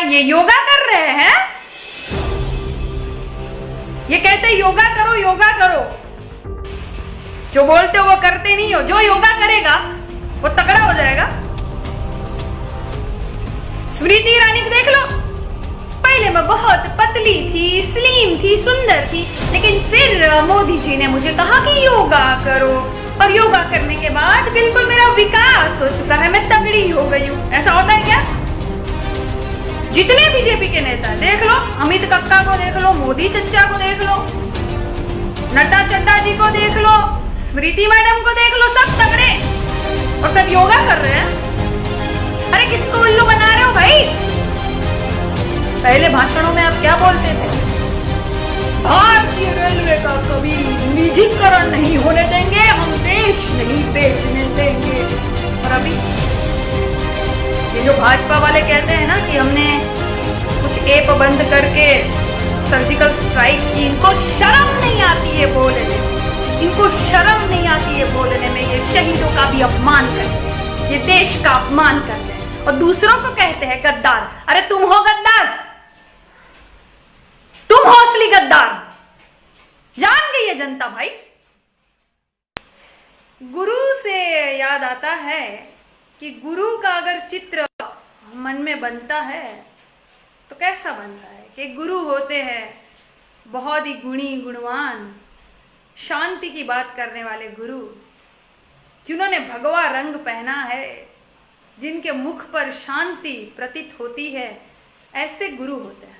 ये योगा कर रहे हैं? ये कहते योगा करो योगा करो, जो बोलते हो वो करते नहीं हो। जो योगा करेगा वो तगड़ा हो जाएगा। स्मृति ईरानी को देख लो, पहले मैं बहुत पतली थी, स्लिम थी, सुंदर थी, लेकिन फिर मोदी जी ने मुझे कहा कि योगा करो, और योगा करने के बाद बिल्कुल मेरा विकास हो चुका है, मैं तगड़ी हो गई हूँ। ऐसा होता है क्या? जितने बीजेपी के नेता देख लो, अमित कक्का को देख लो, मोदी चच्चा को देख लो, नड्डा चड्डा जी को देख लो, स्मृति मैडम को देख लो, सब तगड़े और सब योगा कर रहे हैं। अरे किसको उल्लू बना रहे हो भाई? पहले भाषणों में आप क्या बोलते थे? भारतीय रेलवे का कभी निजीकरण नहीं होने देंगे, हम देश नहीं बेचने देंगे। और अभी ये जो भाजपा वाले कहते हैं ना कि हमने कुछ ऐप बंद करके सर्जिकल स्ट्राइक की, इनको शर्म नहीं आती है बोलने, इनको शर्म नहीं आती है बोलने में। ये शहीदों का भी अपमान करते हैं, ये देश का अपमान करते हैं और दूसरों को कहते हैं गद्दार। अरे तुम हो गद्दार, तुम हो असली गद्दार, जान गई है जनता भाई। गुरु से याद आता है कि गुरु का अगर चित्र मन में बनता है तो कैसा बनता है कि गुरु होते हैं बहुत ही गुणी गुणवान, शांति की बात करने वाले गुरु, जिन्होंने भगवा रंग पहना है, जिनके मुख पर शांति प्रतीत होती है, ऐसे गुरु होते हैं।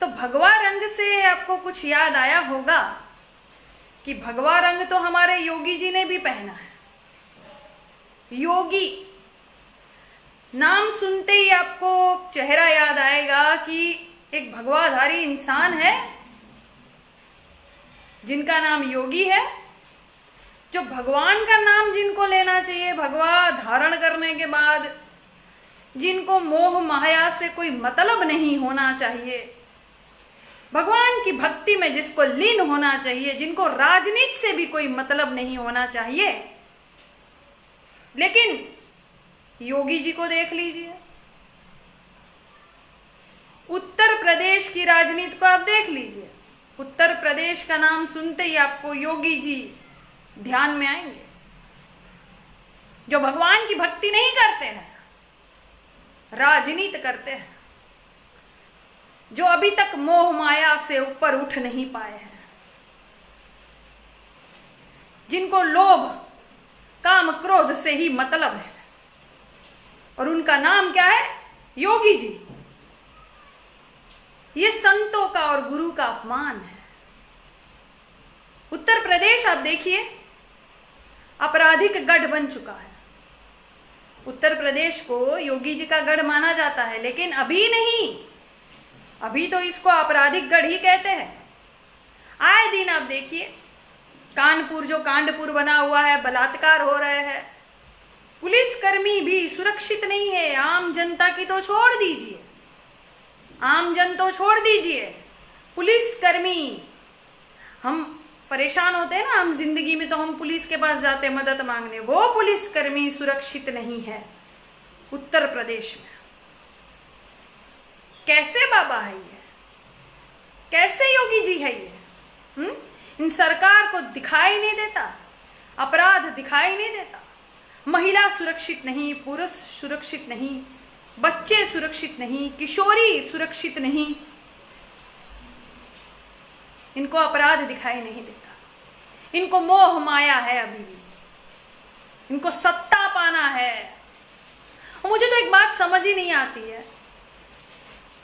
तो भगवा रंग से आपको कुछ याद आया होगा कि भगवा रंग तो हमारे योगी जी ने भी पहना है। योगी नाम सुनते ही आपको चेहरा याद आएगा कि एक भगवाधारी इंसान है जिनका नाम योगी है, जो भगवान का नाम जिनको लेना चाहिए भगवा धारण करने के बाद, जिनको मोह माया से कोई मतलब नहीं होना चाहिए, भगवान की भक्ति में जिसको लीन होना चाहिए, जिनको राजनीति से भी कोई मतलब नहीं होना चाहिए। लेकिन योगी जी को देख लीजिए, उत्तर प्रदेश की राजनीति को आप देख लीजिए, उत्तर प्रदेश का नाम सुनते ही आपको योगी जी ध्यान में आएंगे, जो भगवान की भक्ति नहीं करते हैं, राजनीति करते हैं, जो अभी तक मोह माया से ऊपर उठ नहीं पाए हैं, जिनको लोभ काम क्रोध से ही मतलब है, और उनका नाम क्या है? योगी जी। ये संतों का और गुरु का अपमान है। उत्तर प्रदेश आप देखिए, आपराधिक गढ़ बन चुका है। उत्तर प्रदेश को योगी जी का गढ़ माना जाता है, लेकिन अभी नहीं, अभी तो इसको आपराधिक गढ़ ही कहते हैं। आए दिन आप देखिए, कानपुर जो कांडपुर बना हुआ है, बलात्कार हो रहे हैं, पुलिसकर्मी भी सुरक्षित नहीं है। आम जनता की तो छोड़ दीजिए, आम जन तो छोड़ दीजिए, पुलिसकर्मी, हम परेशान होते हैं ना हम जिंदगी में, तो हम पुलिस के पास जाते हैं मदद मांगने, वो पुलिसकर्मी सुरक्षित नहीं है उत्तर प्रदेश में। कैसे बाबा है ये? कैसे योगी जी है ये? इन सरकार को दिखाई नहीं देता, अपराध दिखाई नहीं देता, महिला सुरक्षित नहीं, पुरुष सुरक्षित नहीं, बच्चे सुरक्षित नहीं, किशोरी सुरक्षित नहीं, इनको अपराध दिखाई नहीं देता। इनको मोह माया है, अभी भी इनको सत्ता पाना है। और मुझे तो एक बात समझ ही नहीं आती है,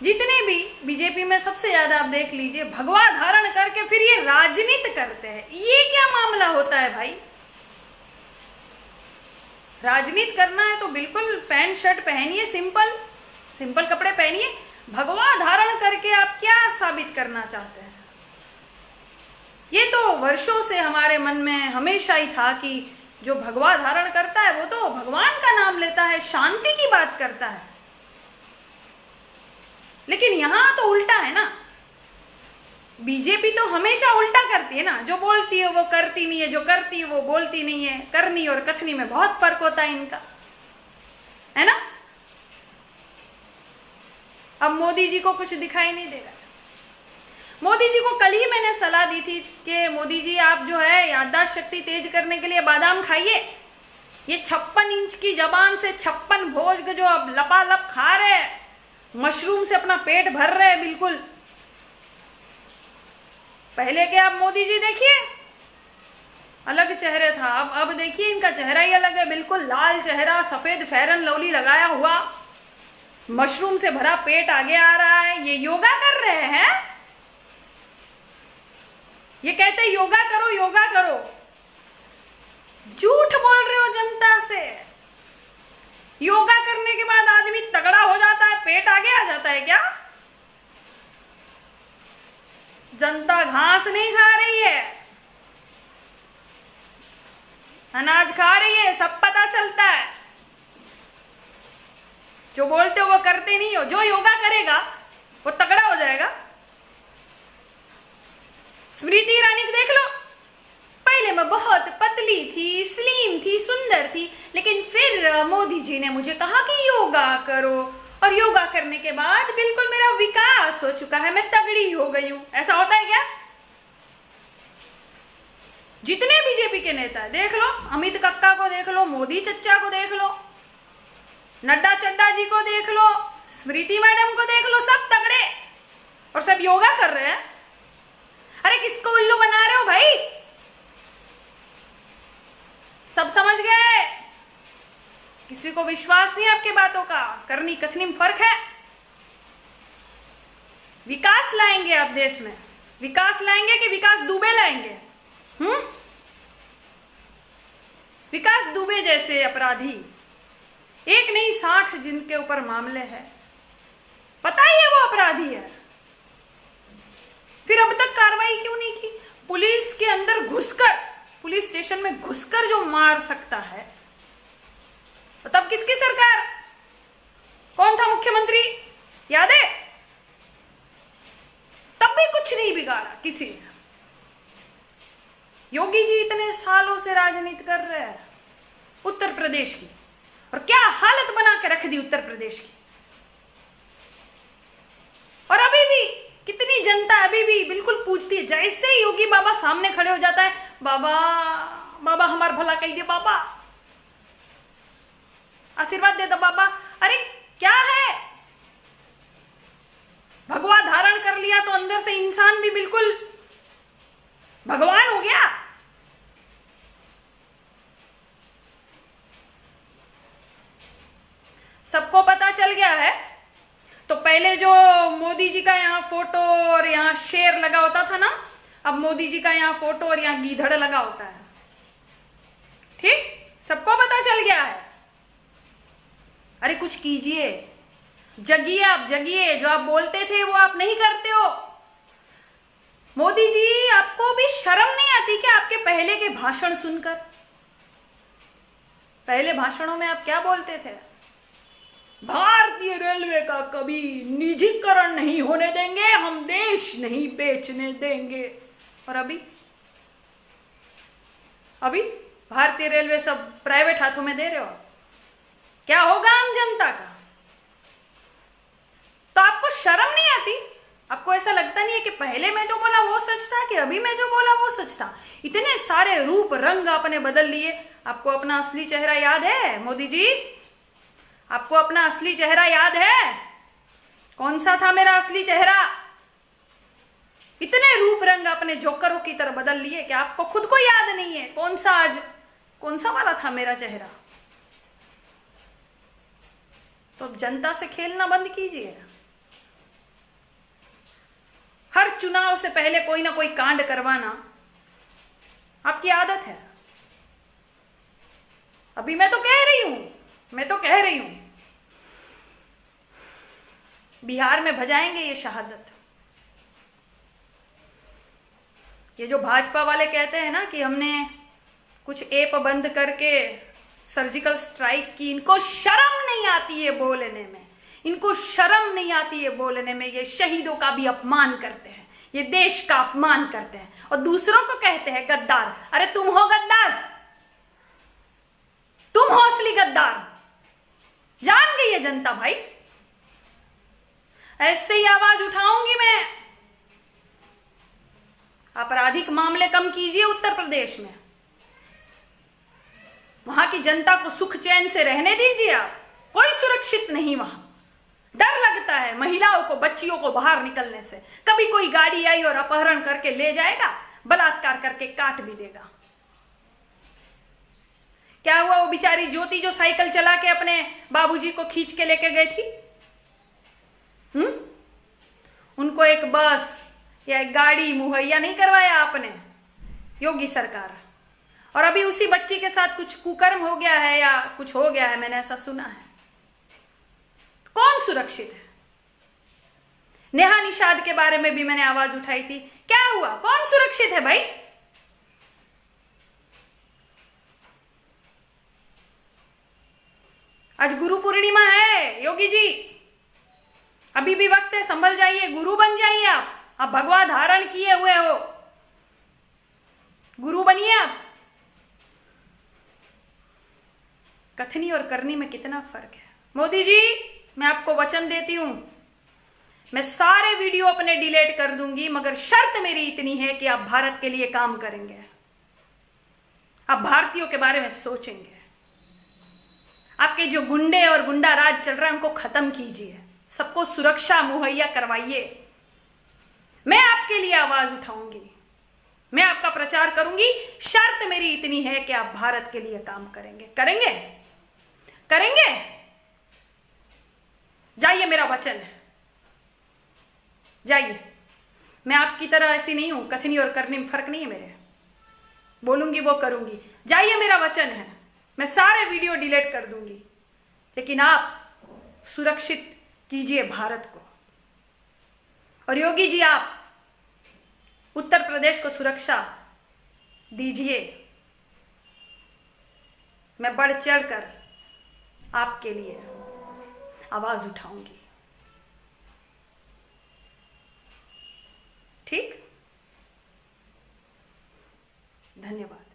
जितने भी बीजेपी में सबसे ज्यादा आप देख लीजिए, भगवा धारण करके फिर ये राजनीति करते हैं। ये क्या मामला होता है भाई? राजनीति करना है तो बिल्कुल पैंट शर्ट पहनिए, सिंपल सिंपल कपड़े पहनिए। भगवा धारण करके आप क्या साबित करना चाहते हैं? ये तो वर्षों से हमारे मन में हमेशा ही था कि जो भगवा धारण करता है वो तो भगवान का नाम लेता है, शांति की बात करता है। लेकिन यहां तो उल्टा है ना, बीजेपी तो हमेशा उल्टा करती है ना, जो बोलती है वो करती नहीं है, जो करती है वो बोलती नहीं है। करनी और कथनी में बहुत फर्क होता है इनका, है ना। अब मोदी जी को कुछ दिखाई नहीं दे रहा। मोदी जी को कल ही मैंने सलाह दी थी कि मोदी जी आप जो है याददाश्त शक्ति तेज करने के लिए बादाम खाइए। ये 56 इंच की जबान से 56 भोज जो अब लपालप खा रहे हैं, मशरूम से अपना पेट भर रहे हैं बिल्कुल। पहले के आप मोदी जी देखिए अलग चेहरे था, अब देखिए इनका चेहरा ही अलग है, बिल्कुल लाल चेहरा, सफेद फेरन लवली लगाया हुआ, मशरूम से भरा पेट आगे आ रहा है। ये योगा कर रहे हैं, ये कहते योगा करो योगा करो। झूठ बोल रहे हो जनता से। योगा करने के बाद आदमी तगड़ा हो जाता है, पेट आगे आ जाता है क्या? जनता घास नहीं खा रही है, अनाज खा रही है, सब पता चलता है। जो बोलते हो वो करते नहीं हो। जो योगा करेगा वो तगड़ा हो जाएगा। स्मृति ईरानी को देख लो, पहले मैं बहुत पतली थी, स्लिम थी, सुंदर थी, लेकिन फिर मोदी जी ने मुझे कहा कि योगा करो, और योगा करने के बाद बिल्कुल मेरा विकास हो चुका है, मैं तगड़ी हो गई हूं। ऐसा होता है क्या? जितने बीजेपी के नेता देख लो, अमित कक्का को देख लो, मोदी चच्चा को देख लो, नड्डा चड्डा जी को देख लो, स्मृति मैडम को देख लो, सब तगड़े और सब योगा कर रहे हैं। अरे किसको उल्लू बना रहे हो भाई? सब समझ गए, किसी को विश्वास नहीं आपके बातों का। करनी कथनी में फर्क है। विकास लाएंगे आप देश में, विकास लाएंगे कि विकास दुबे लाएंगे? विकास दुबे जैसे अपराधी, एक नहीं 60 जिनके ऊपर मामले हैं, पता ही है वो अपराधी है, फिर अब तक कार्रवाई क्यों नहीं की? पुलिस के अंदर घुसकर, पुलिस स्टेशन में घुसकर जो मार सकता है, तो तब किसकी सरकार? कौन था मुख्यमंत्री, याद है? तब भी कुछ नहीं बिगाड़ा किसी ने। योगी जी इतने सालों से राजनीति कर रहे हैं उत्तर प्रदेश की, और क्या हालत बना के रख दी उत्तर प्रदेश की। और अभी भी कितनी जनता अभी भी बिल्कुल पूछती है, जैसे ही योगी बाबा सामने खड़े हो जाता है, बाबा बाबा हमारा भला कही दे, बाबा आशीर्वाद दे दो बाबा। अरे क्या है, भगवा धारण कर लिया तो अंदर से इंसान भी बिल्कुल भगवान हो गया। सबको पता चल गया है। तो पहले जो मोदी जी का यहाँ फोटो और यहाँ शेर लगा होता था ना, अब मोदी जी का यहाँ फोटो और यहाँ गीधड़ लगा होता है। ठीक, सबको पता चल गया है। अरे कुछ कीजिए, जगिए, आप जगिए। जो आप बोलते थे वो आप नहीं करते हो। मोदी जी, आपको भी शर्म नहीं आती क्या आपके पहले के भाषण सुनकर? पहले भाषणों में आप क्या बोलते थे? भारतीय रेलवे का कभी निजीकरण नहीं होने देंगे, हम देश नहीं बेचने देंगे। और अभी भारतीय रेलवे सब प्राइवेट हाथों में दे रहे हो। क्या होगा आम जनता का? तो आपको शर्म नहीं आती? आपको ऐसा लगता नहीं है कि पहले मैं जो बोला वो सच था, कि अभी मैं जो बोला वो सच था? इतने सारे रूप रंग आपने बदल लिए। आपको अपना असली चेहरा याद है मोदी जी? आपको अपना असली चेहरा याद है? कौन सा था मेरा असली चेहरा? इतने रूप रंग अपने जोकरों की तरह बदल लिए कि आपको खुद को याद नहीं है कौन सा वाला था मेरा चेहरा। तो अब जनता से खेलना बंद कीजिए। हर चुनाव से पहले कोई ना कोई कांड करवाना आपकी आदत है। अभी मैं तो कह रही हूं बिहार में भजाएंगे ये शहादत। ये जो भाजपा वाले कहते हैं ना कि हमने कुछ ऐप बंद करके सर्जिकल स्ट्राइक की, इनको शर्म नहीं आती है बोलने में, इनको शर्म नहीं आती है बोलने में। ये शहीदों का भी अपमान करते हैं, ये देश का अपमान करते हैं और दूसरों को कहते हैं गद्दार। अरे तुम हो गद्दार, तुम हो असली गद्दार। जान गई है जनता भाई। ऐसे ही आवाज उठाऊंगी मैं। आपराधिक मामले कम कीजिए उत्तर प्रदेश में, वहां की जनता को सुख चैन से रहने दीजिए। आप कोई सुरक्षित नहीं, वहां डर लगता है महिलाओं को, बच्चियों को बाहर निकलने से। कभी कोई गाड़ी आई और अपहरण करके ले जाएगा, बलात्कार करके काट भी देगा। क्या हुआ वो बेचारी ज्योति जो साइकिल चला के अपने बाबूजी को खींच के लेके गई थी? उनको एक बस या एक गाड़ी मुहैया नहीं करवाया आपने, योगी सरकार। और अभी उसी बच्ची के साथ कुछ कुकर्म हो गया है या कुछ हो गया है, मैंने ऐसा सुना है। कौन सुरक्षित है? नेहा निषाद के बारे में भी मैंने आवाज उठाई थी, क्या हुआ? कौन सुरक्षित है भाई? आज गुरु पूर्णिमा है योगी जी, अभी भी वक्त है, संभल जाइए, गुरु बन जाइए। आप भगवा धारण किए हुए हो, गुरु बनिए आप। कथनी और करनी में कितना फर्क है। मोदी जी, मैं आपको वचन देती हूं, मैं सारे वीडियो अपने डिलीट कर दूंगी, मगर शर्त मेरी इतनी है कि आप भारत के लिए काम करेंगे, आप भारतीयों के बारे में सोचेंगे। आपके जो गुंडे और गुंडा राज चल रहा है उनको खत्म कीजिए, सबको सुरक्षा मुहैया करवाइए। मैं आपके लिए आवाज उठाऊंगी, मैं आपका प्रचार करूंगी। शर्त मेरी इतनी है कि आप भारत के लिए काम करेंगे। करेंगे? करेंगे? जाइए, मेरा वचन है, जाइए। मैं आपकी तरह ऐसी नहीं हूं, कथनी और करनी में फर्क नहीं है मेरे, बोलूंगी वो करूंगी। जाइए, मेरा वचन है, मैं सारे वीडियो डिलीट कर दूंगी, लेकिन आप सुरक्षित कीजिए भारत को। और योगी जी, आप उत्तर प्रदेश को सुरक्षा दीजिए। मैं बढ़ चढ़कर आपके लिए आवाज उठाऊंगी, ठीक? धन्यवाद।